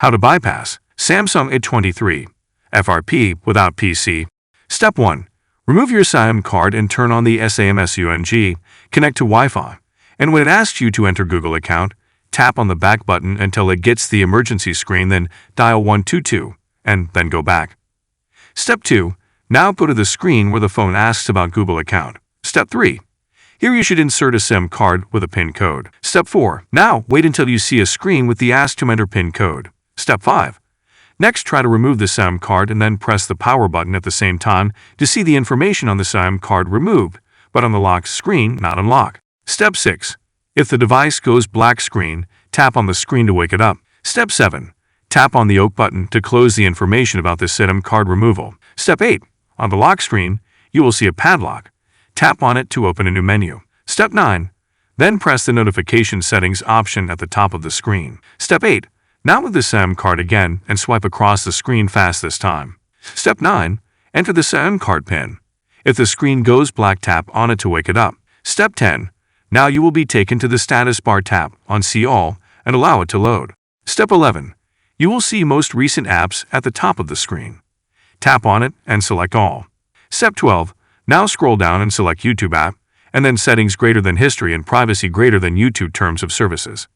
How to bypass Samsung A23 FRP without PC. Step 1. Remove your SIM card and turn on the SAMSUNG, connect to Wi-Fi, and when it asks you to enter Google account, tap on the back button until it gets the emergency screen, then dial 122, and then go back. Step 2. Now go to the screen where the phone asks about Google account. Step 3. Here you should insert a SIM card with a PIN code. Step 4. Now wait until you see a screen with the ask to enter PIN code. Step 5. Next, try to remove the SIM card and then press the power button at the same time to see the information on the SIM card removed, but on the lock screen not unlock. Step 6. If the device goes black screen, tap on the screen to wake it up. Step 7. Tap on the OK button to close the information about the SIM card removal. Step 8. On the lock screen, you will see a padlock. Tap on it to open a new menu. Step 9. Then press the notification settings option at the top of the screen. Step 8. Now with the SIM card again and swipe across the screen fast this time. Step 9. Enter the SIM card PIN. If the screen goes black, tap on it to wake it up. Step 10. Now you will be taken to the status bar. Tap on See All and allow it to load. Step 11. You will see most recent apps at the top of the screen. Tap on it and select All. Step 12. Now scroll down and select YouTube app, and then Settings greater than History and Privacy greater than YouTube Terms of Services.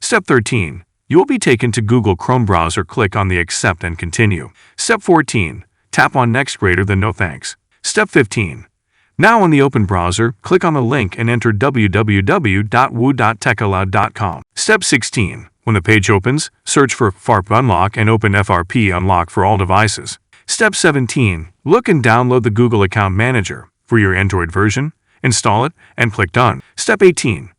Step 13. You will be taken to Google Chrome browser. Click on the Accept and Continue. Step 14. Tap on Next greater than No Thanks. Step 15. Now on the open browser, click on the link and enter www.wu.techalloud.com. Step 16. When the page opens, search for FRP Unlock and open FRP Unlock for all devices. Step 17. Look and download the Google Account Manager for your Android version, install it, and click Done. Step 18.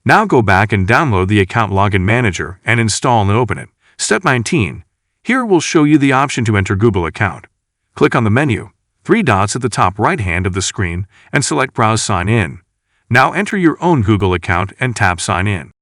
Now go back and download the Account Login Manager and install and open it. Step 19. Here will show you the option to enter Google account. Click on the menu, 3 dots at the top right hand of the screen, and select Browse Sign In. Now enter your own Google account and tap Sign In.